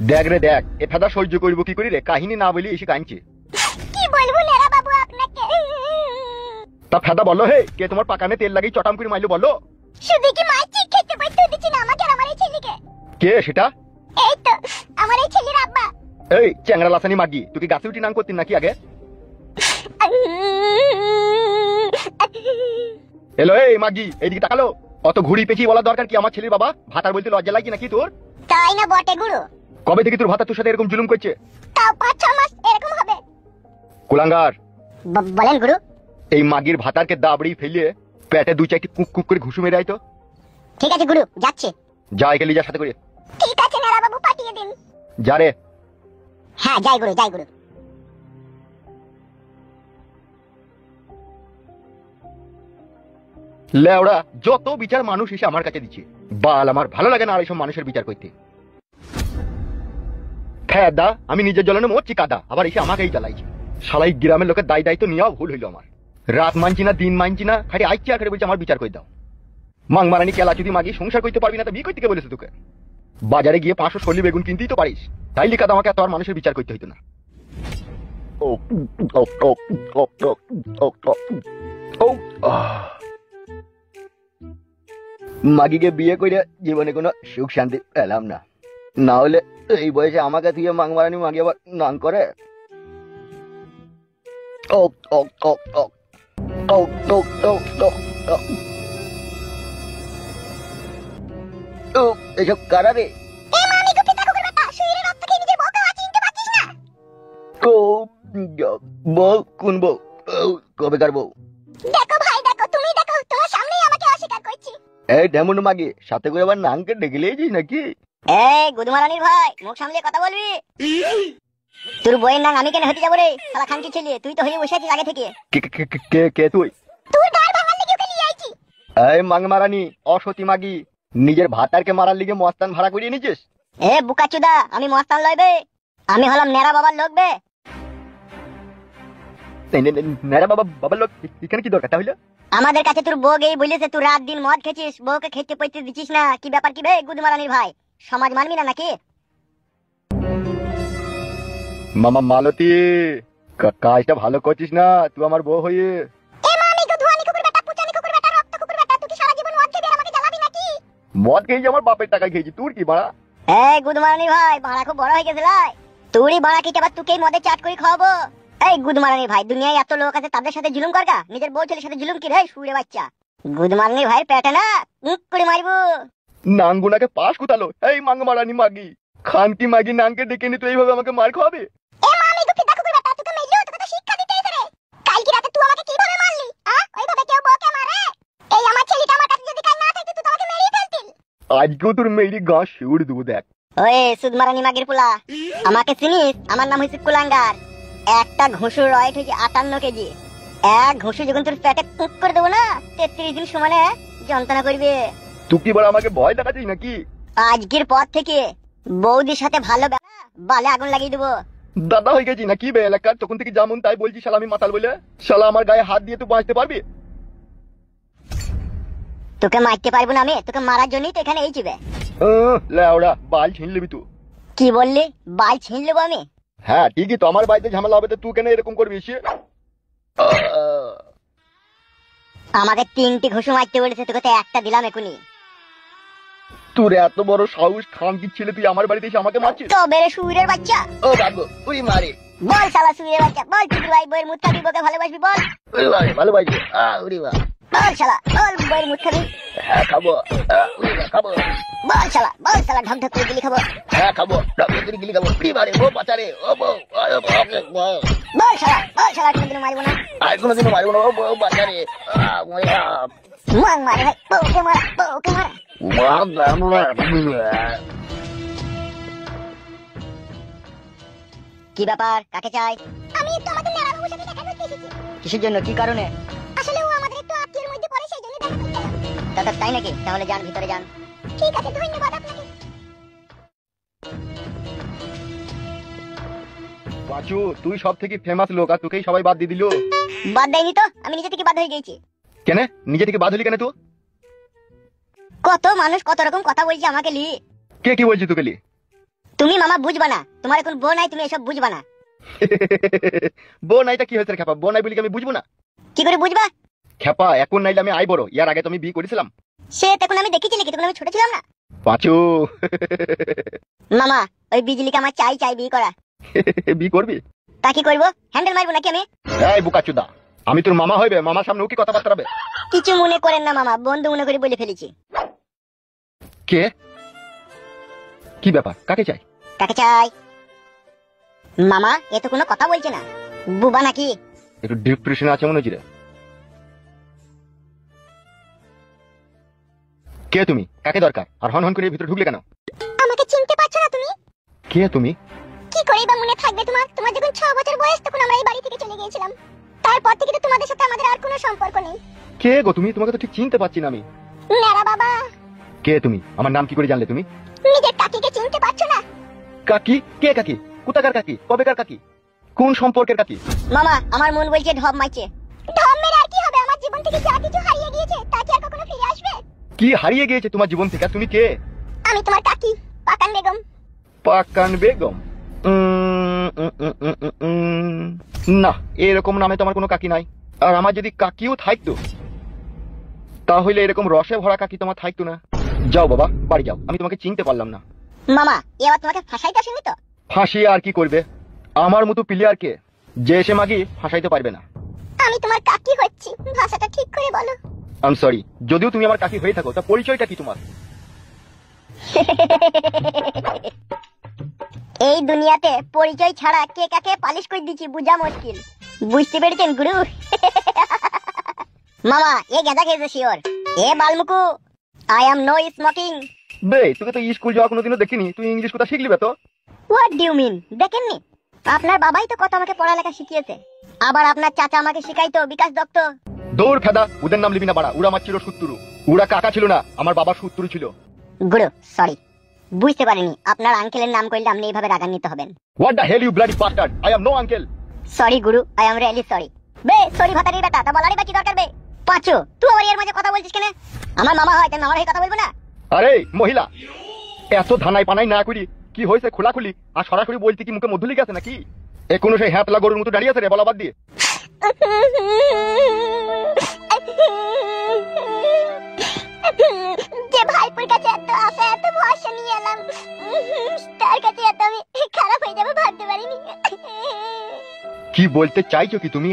দেখ রে দেখ, এ ফেদা সহ্য করবো কি করি রে? কাহিনী না বলি এসে কাঁদছে। কি বলবো নেরা বাবু আপনাকে? তা ফেদা বলো, হে কে তোমার পাকানে তেল লাগিয়ে চটাম করে মাইলো বলো? শুধু কি মারছি, খেতে পাইতে দিচ্ছি না আমাকে আর আমার এই ছেলেকে। কে সেটা? এই তো আমার এই ছেলের আব্বা। এই চ্যাংড়া লাসানি মাগি, তুই কি গাছে উঠি নাম করতিস নাকি আগে? এলো এই মাগি, এইদিকে তাকালো। অত ঘুড়ি পেঁচিয়ে বলার দরকার কি? আমার ছেলের বাবা ভাতার বলতে লজ্জা লাগে নাকি তোর? তাই না বটে গুরু। কবে থেকে তোর ভাতা তোর সাথে এরকম জুলুম করছে? তাও 5-6 মাস এরকম হবে। কুলাঙ্গার, বলেন গুরু। এই মাগির ভাতারকে দাবড়ি ফেলিয়ে পেটে 2-4টি কুক কুক করে ঘুষু মেরে আয় তো। ঠিক আছে গুরু, যাচ্ছে। যা একে লিজার সাথে করে। ঠিক আছে নেরা বাবু, পাঠিয়ে দিন। যা রে। হ্যাঁ যাই গুরু, যাই গুরু। লেওড়া, যত বিচার মানুষ এসে আমার কাছে দিচ্ছে, বাল আমার ভালো লাগে না আর এইসব মানুষের বিচার করতে। ফেদা, আমি নিজের জ্বলনে মরছি কাদা, আবার এসে আমাকেই জ্বালাইছে। শালাই গ্রামের লোকের দায় দায়িত্ব নেওয়া ভুল হইলো আমার। রাত মানছি না, দিন মানছি না, খালি আইছি আখেরে বলছে আমার বিচার করে দাও। মাং মারানি কেলা যদি মাগি সংসার করতে পারবি না তো বিয়ে করতে কে বলেছে তোকে? বাজারে গিয়ে 500 সল্লি বেগুন কিনতেই তো পারিস, তাই লিখা আমাকে এত আর মানুষের বিচার করতে হইতো না। মাগিকে বিয়ে করে জীবনে কোনো সুখ শান্তি পেলাম না, না হলে এই বয়সে আমাকে দিয়ে মাং মারানি মাগি আবার নাং করে। এসব কারা রে? বউ কোন বউ? কবে কার বউ? দেখো ভাই দেখো, তুমি দেখো, তোমার সামনেই আমাকে অস্বীকার করছি। এই ডেমন মাগি, সাথে করে আবার নাংকে ডেকে লিয়েছিস নাকি? এই গুদমারানির ভাই, মুখ সামলে কথা বলবি। তোর বইয়ের নাম আমি কেন হতে যাবো রে? শালা খানকি ছেলে, তুই তো হয়ে বসে আছিস আগে থেকে। কে তুই? তোর গাল ভাঙার লাগি ওকে নিয়ে আইছি। এই মাং মারানি অসতী মাগি, নিজের ভাতারকে মারার লিগে মস্তান ভাড়া করিয়ে নিছিস? এ বুকাচুদা, আমি মস্তান লইবে? আমি হলাম নেরা বাবার লোক বে। নেরা বাবার লোক এখানে কি দরকার তাহলে? আমাদের কাছে তোর বউ গেই বলেছে তুই রাত দিন মদ খেছিস, বউকে খেতে পইতে দিছিস না। কি ব্যাপার কি বে গুদমারানির ভাই? সমাজ মানবি না নাকি? মামা মালতী, কাজটা ভালো করছিস না তুই আমার বউ হয়ে। মদ খেয়েছি, আমার বাপের টাকা খেয়েছি, তোর কি বাড়া? এই গুদমারানি ভাই, ভাড়া খুব বড় হয়ে গেছে লাই। তুই ভাড়া কি আবার তুকেই মদে চাট করে খাওয়াবো? এই গুদমারানি ভাই, দুনিয়ায় এত লোক আছে, তাদের সাথে জুলুম করগা, নিজের বউ ছেলের সাথে জুলুম কি রে শুয়ে বাচ্চা? গুদমারানি ভাই পেটে না মুখ করে মারবো। নাঙ্গুনাকে পাশ কুতালো। এই মাং মারানি মাগি, খানকি মাগি নাংকে ডেকে নি, তুই এইভাবে আমাকে মার খাওয়াবে? এ মামি গুপি দেখো বেটা, তোকে মেইলো, তোকে তো শিক্ষা দিতে এসে রে। কালকে রাতে তুই আমাকে কিভাবে মারলি? ওইভাবে কেউ বউকে মারে? এই আমার ছেলেটা আমার কাছে যদি কাল না থাকতো তুই আমাকে মেরেই ফেলতিস। আজকেও তোর মেয়েরই গা শিউড় দেবো দেখ। ওই সুদমারানি মাগির পোলা, আমাকে চিনিস? আমার নাম হইছে কুলাঙ্গার। একটা ঘুষুর রয়েট হইছে 58 কেজি। এক ঘুষু যখন তোর পেটে কুক করে দেবো না, 33 দিন সমানে যন্ত্রণা করবে। তুই কি বড় আমাকে ভয় দেখাচ্ছিস নাকি? আজকের পর থেকে বৌদির সাথে ভালো বালে আগুন লাগিয়ে দেবো। দাদা হয়ে গেছি নাকি বে এলাকার? তখন থেকে যেমন তাই বলছি, শালা আমি মাতাল বলে? শালা আমার গায়ে হাত দিয়ে তুই বাঁচতে পারবি? তোকে মারতে পারবো না আমি, তোকে মারার জন্যই তো এখানে এই চিবে। লেওড়া, বাল ছিন লিবি তুই। কি বললি? বাল ছিন নেবো আমি? হ্যাঁ ঠিকই তো, আমার বাড়িতে ঝামেলা হবে তো তুই কেন এরকম করবি? আমাকে 3টি ঘুষু মারতে বলেছে, তোকে তো একটা দিলাম এখনই। তোর এত বড় সাহস, খানকির ছেলে, তুই আমার বাড়িতে এসে আমাকে মারছিস? তো বেরে শুইরের বাচ্চা। ও বাবু তুই মারে। বল শালা শুইরের বাচ্চা, বল তুই ভাই বইয়ের মুখ খাবি, বউকে ভালোবাসবি বল। ওরে ভাই ভালোবাসি। ওরে বাবা। বল শালা, বল বইয়ের মুখ খাবি। হ্যাঁ খাবো। ওরে বাবা খাবো। বল শালা ঢক ঢক করে গিলি খাবো। হ্যাঁ খাবো, ডাক্তার করে গিলি খাবো। ওরে বাবা, ও বাচ্চারে, ও বউ। বল শালা কোনদিন মারবো না। আর কোনোদিনও মারবো না, ও বউ বাচ্চারে। মার মারে ভাই, বউকে মার। কি ব্যাপার, কাকে চাই? আমি একটু আমাদের নেড়া বাবুর সাথে দেখা করতে এসেছি। কিসের জন্য, কি কারণে? আসলে ও আমাদের একটু আত্মীয়ের মধ্যে পড়ে, সেই জন্য দেখা করতে এলাম। তাই নাকি? তাহলে যান, ভিতরে যান। ঠিক আছে, ধন্যবাদ আপনাকে। পাঁচু, তুই সব থেকে ফেমাস লোক আর তোকেই সবাই বাদ দিয়ে দিল। বাদ দেয়নি তো, আমি নিজে থেকে বাদ হয়ে গেছি। কেন নিজে থেকে বাদ হলি কেন তুই? কত মানুষ কত রকম কথা বলছে আমাকে লি। কে কি বলছি তোকে লি? তুমি মামা বুঝবা না, তোমার এখন বউ নাই, তুমি এসব বুঝবা না। বউ নাইটা কি হয়েছে রে খেপা? বউ নাই বলি কি আমি বুঝবো না? কি করে বুঝবা? খেপা এখন নাইলে আমি আই বড়, ইয়ার আগে তো আমি বিয়ে করেছিলাম। সে তখন আমি দেখেছি নাকি, তখন আমি ছোট ছিলাম না। পাঁচু। মামা ওই বিজলিকে আমার চাই চাই বিয়ে করা। বিয়ে করবি? তা কি করবো, হ্যান্ডেল মারবো নাকি আমি? এই বোকাচুদা, আমি তোর মামা হইবে, মামার সামনে ও কি কথাবার্তা হবে? কিছু মনে করেন না মামা, বন্ধু মনে করে বলে ফেলেছি। কে? কি ব্যাপার, কাকে চাই? কাকে চাই? মামা এ তো কোনো কথা বলছে না, বুবা নাকি? একটু ডিপ্রেশন আছে মনে হচ্ছে রে। কে তুমি? কাকে দরকার? আর হন হন করে ভিতরে ঢুকলে কেন? আমাকে চিনতে পারছো না তুমি? কে তুমি? কি করেই বা মনে থাকবে তোমার? তোমার যখন 6 বছর বয়স তখন আমরা এই বাড়ি থেকে চলে গিয়েছিলাম। তারপর থেকে তো তোমাদের সাথে আমাদের আর কোনো সম্পর্ক নেই। কে গো তুমি? তোমাকে তো ঠিক চিনতে পারছি না আমি। নেড়া বাবা। কে তুমি? আমার নাম কি করে জানলে তুমি? নিজের কাকিকে চিনতে পারছো না? কাকি? কে কাকি? কোথাকার কাকি? কবেকার কাকি? কোন সম্পর্কের কাকি? মামা আমার মন বলছে ঢপ মাইছে। ঢপ মেরে আর কি হবে? আমার জীবন থেকে যা কিছু হারিয়ে গিয়েছে তা কি আর কখনো ফিরে আসবে? কি হারিয়ে গিয়েছে তোমার জীবন থেকে? তুমি কে? আমি তোমার কাকি, পাকান বেগম। পাকান বেগম? না, এরকম নামে তো আমার কোনো কাকি নাই। আর আমার যদি কাকিও থাকতো তাহলে এরকম রসে ভরা কাকি তোমার থাকতো না। যাও বাবা, বাড়ি যাও, আমি তোমাকে চিনতে পারলাম না। মামা এবার তোমাকে ফাঁসাইতে আসেনি তো? ফাঁসিয়ে আর কি করবে? আমার মতো প্লেয়ারকে যে এসে মাগি ফাঁসাইতে পারবে না। আমি তোমার কাকি হচ্ছি, ভাষাটা ঠিক করে বলো। আই সরি, যদিও তুমি আমার কাকি হয়ে থাকো, তা পরিচয়টা কি তোমার? এই দুনিয়াতে পরিচয় ছাড়া কে কাকে পালিশ করে দিচ্ছি বুঝা মুশকিল। বুঝতে পেরেছেন গুরু? মামা এ গেঁদা খেয়েছে শিওর। এ বালমুকু, আই অ্যাম নো স্মোকিং। বে, তোকে তো স্কুল যাওয়া কোনোদিনও দেখিনি, তুই ইংলিশ কথা শিখলি বে তো? What do you mean? দেখেননি আপনার বাবাই তো কত আমাকে পড়ালেখা শিখিয়েছে। আবার আপনার চাচা আমাকে শিখাইতো বিকাশ দত্ত। দৌড় ফেদা, ওদের নাম লিবি না বাড়া। ওরা আমার ছিল শত্রু। ওরা কাকা ছিল না, আমার বাবার শত্রু ছিল। গুরু সরি, বুঝতে পারিনি আপনার আঙ্কেলের নাম করলে আপনি এইভাবে রাগান্বিত হবেন। What the hell you bloody bastard, I am no uncle. Sorry guru, I am really sorry. বে সরি ভাতারি বেটা, তা বলারই বা কি দরকার বে? পাঁচু তুই আমার এর মাঝে কথা বলছিস কেন? আমার মামা হয়, তাই মামার হয়ে কথা বলবো না? আরে মহিলা, এত ধানাই পানাই না করি কি হয়েছে খোলাখুলি আর সরাসরি বলতে কি মুখে মধুলি গেছে নাকি? এখনো সেই হ্যাপলা গরুর মতো দাঁড়িয়ে আছে রে, বলা বাদ দিয়ে। যে ভাইপুর কাছে এত আশা এত ভরসা নিয়ে এলাম, তার কাছে এত আমি খারাপ হয়ে যাবে ভাবতে পারিনি। কি বলতে চাইছো কি তুমি?